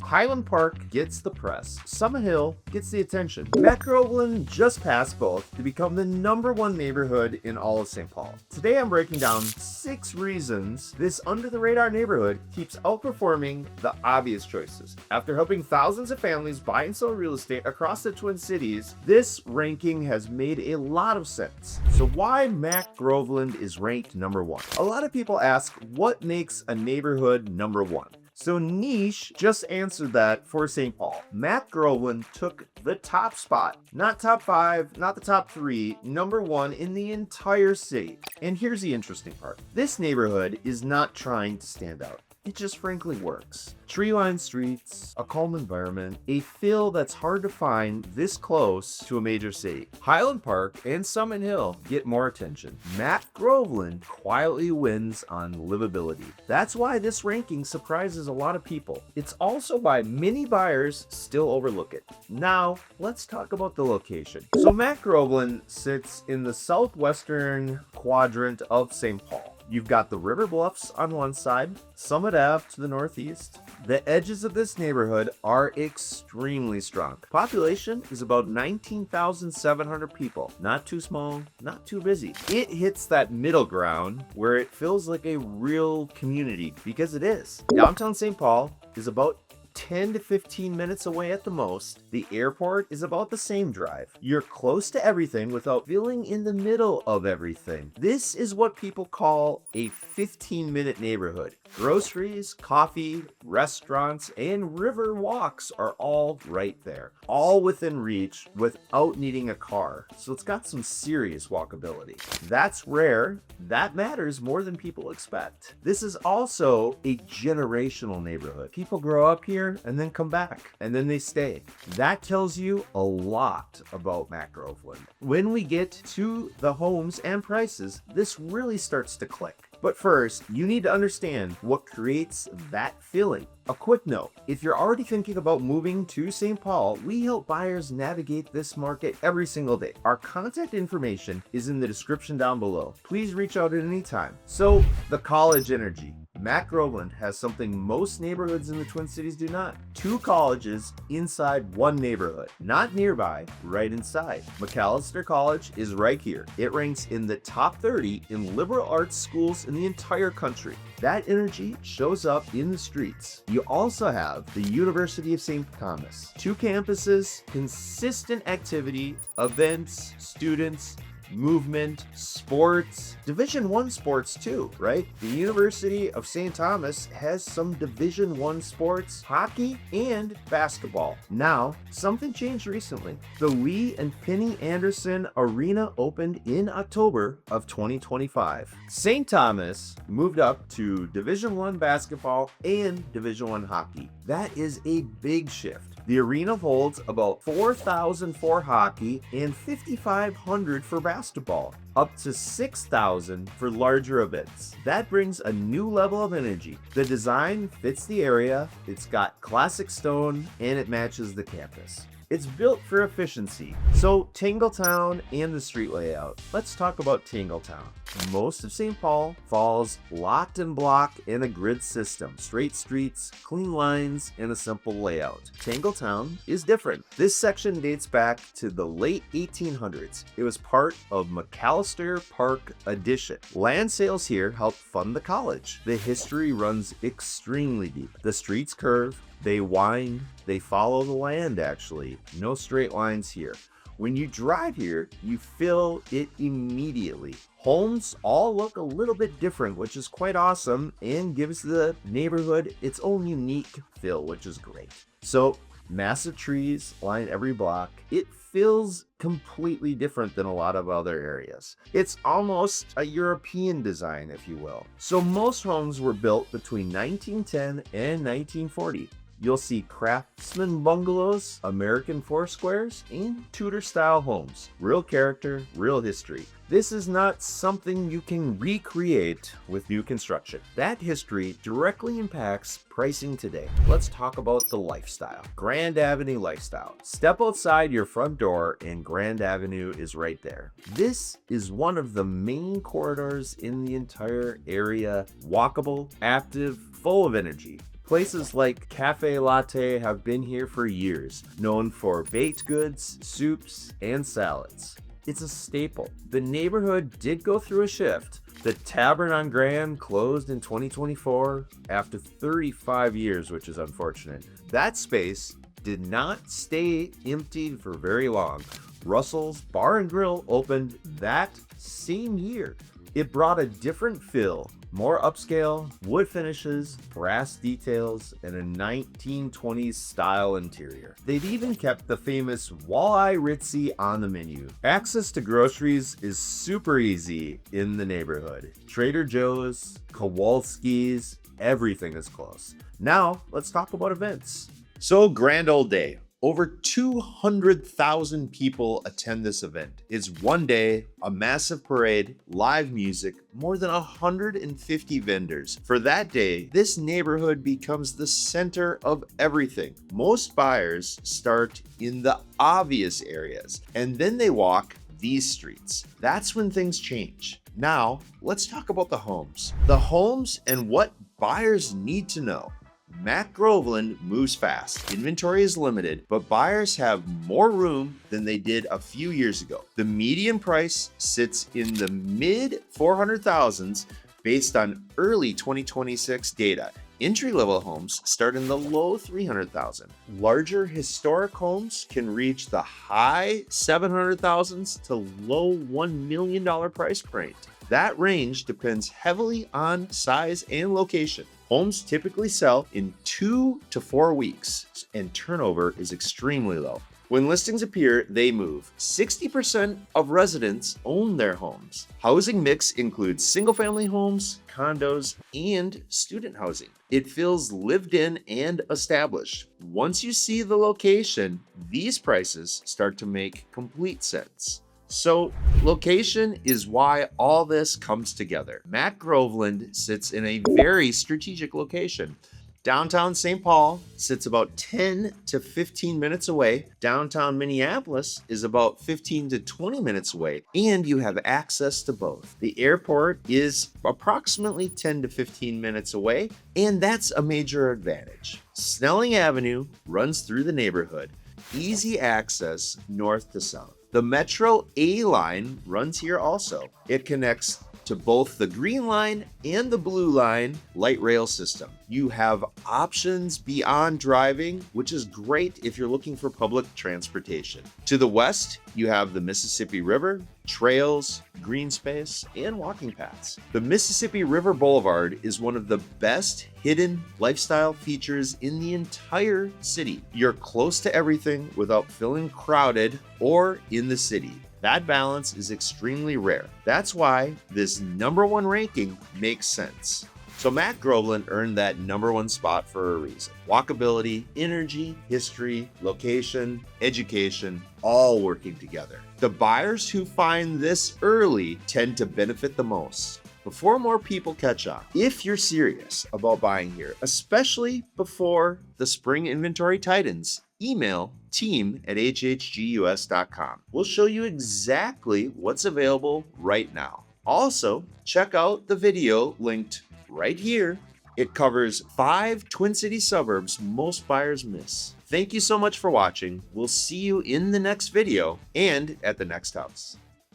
Highland Park gets the press, Summit Hill gets the attention. Mac-Groveland just passed both to become the #1 neighborhood in all of St. Paul. Today I'm breaking down 6 reasons this under-the-radar neighborhood keeps outperforming the obvious choices. After helping thousands of families buy and sell real estate across the Twin Cities, this ranking has made a lot of sense. So why Mac-Groveland is ranked #1? A lot of people ask what makes a neighborhood #1. So Niche just answered that for St. Paul. Mac-Groveland took the top spot, not top 5, not the top 3, #1 in the entire city. And here's the interesting part. This neighborhood is not trying to stand out. It just frankly works. Tree-lined streets, a calm environment, a feel that's hard to find this close to a major city. Highland Park and Summit Hill get more attention. Mac-Groveland quietly wins on livability. That's why this ranking surprises a lot of people. It's also why many buyers still overlook it. Now, let's talk about the location. So Mac-Groveland sits in the southwestern quadrant of St. Paul. You've got the river bluffs on one side, Summit Ave to the northeast. The edges of this neighborhood are extremely strong. Population is about 19,700 people. Not too small, not too busy. It hits that middle ground where it feels like a real community, because it is. Downtown St. Paul is about 10 to 15 minutes away at the most. The airport is about the same drive. You're close to everything without feeling in the middle of everything. This is what people call a 15-minute neighborhood. Groceries, coffee, restaurants, and river walks are all right there. All within reach without needing a car. So it's got some serious walkability. That's rare. That matters more than people expect. This is also a generational neighborhood. People grow up here and then come back, and then they stay. That tells you a lot about Mac-Groveland. When we get to the homes and prices, this really starts to click. But first, you need to understand what creates that feeling. A quick note, if you're already thinking about moving to St. Paul, we help buyers navigate this market every single day. Our contact information is in the description down below. Please reach out at any time. So, the college energy. Mac-Groveland has something most neighborhoods in the Twin Cities do not. 2 colleges inside one neighborhood. Not nearby, right inside. Macalester College is right here. It ranks in the top 30 in liberal arts schools in the entire country. That energy shows up in the streets. You also have the University of St. Thomas. 2 campuses, consistent activity, events, students, movement, sports, Division I sports too, right? The University of St. Thomas has some Division I sports, hockey and basketball. Now, something changed recently. The Lee and Penny Anderson Arena opened in October of 2025. St. Thomas moved up to Division I basketball and Division I hockey. That is a big shift. The arena holds about 4,000 for hockey and 5,500 for basketball, up to 6,000 for larger events. That brings a new level of energy. The design fits the area, it's got classic stone, and it matches the campus. It's built for efficiency. So Tangle Town and the street layout. Let's talk about Tangle Town. Most of St. Paul falls locked and block in a grid system. Straight streets, clean lines, and a simple layout. Tangle Town is different. This section dates back to the late 1800s. It was part of Macalester Park Addition. Land sales here helped fund the college. The history runs extremely deep. The streets curve, they wind, they follow the land actually. No straight lines here. When you drive here, you feel it immediately. Homes all look a little bit different, which is quite awesome and gives the neighborhood its own unique feel, which is great. So, massive trees line every block. It feels completely different than a lot of other areas. It's almost a European design, if you will. So most homes were built between 1910 and 1940. You'll see craftsman bungalows, American four squares, and Tudor-style homes. Real character, real history. This is not something you can recreate with new construction. That history directly impacts pricing today. Let's talk about the lifestyle. Grand Avenue lifestyle. Step outside your front door and Grand Avenue is right there. This is one of the main corridors in the entire area. Walkable, active, full of energy. Places like Cafe Latte have been here for years, known for baked goods, soups, and salads. It's a staple. The neighborhood did go through a shift. The Tavern on Grand closed in 2024 after 35 years, which is unfortunate. That space did not stay empty for very long. Russell's Bar and Grill opened that same year. It brought a different feel, more upscale, wood finishes, brass details, and a 1920s style interior. They've even kept the famous Walleye Ritzy on the menu. Access to groceries is super easy in the neighborhood. Trader Joe's, Kowalski's, everything is close. Now, let's talk about events. So, grand old day. Over 200,000 people attend this event. It's one day, a massive parade, live music, more than 150 vendors. For that day, this neighborhood becomes the center of everything. Most buyers start in the obvious areas, and then they walk these streets. That's when things change. Now, let's talk about the homes. The homes and what buyers need to know. Mac-Groveland moves fast. Inventory is limited, but buyers have more room than they did a few years ago. The median price sits in the mid 400,000s based on early 2026 data. Entry-level homes start in the low 300,000. Larger historic homes can reach the high 700,000s to low $1 million price range. That range depends heavily on size and location. Homes typically sell in 2 to 4 weeks, and turnover is extremely low. When listings appear, they move. 60% of residents own their homes. Housing mix includes single-family homes, condos, and student housing. It feels lived in and established. Once you see the location, these prices start to make complete sense. So, location is why all this comes together. Mac-Groveland sits in a very strategic location. Downtown St. Paul sits about 10 to 15 minutes away. Downtown Minneapolis is about 15 to 20 minutes away, and you have access to both. The airport is approximately 10 to 15 minutes away, and that's a major advantage. Snelling Avenue runs through the neighborhood. Easy access north to south. The Metro A line runs here also. It connects to both the Green Line and the Blue Line light rail system. You have options beyond driving, which is great if you're looking for public transportation. To the west, you have the Mississippi River, trails, green space, and walking paths. The Mississippi River Boulevard is one of the best hidden lifestyle features in the entire city. You're close to everything without feeling crowded or in the city. That balance is extremely rare. That's why this #1 ranking makes sense. So Mac-Groveland earned that #1 spot for a reason. Walkability, energy, history, location, education, all working together. The buyers who find this early tend to benefit the most. Before more people catch up, if you're serious about buying here, especially before the spring inventory tightens, email team@hhgus.com. We'll show you exactly what's available right now. Also, check out the video linked right here. It covers 5 Twin City suburbs most buyers miss. Thank you so much for watching. We'll see you in the next video and at the next house.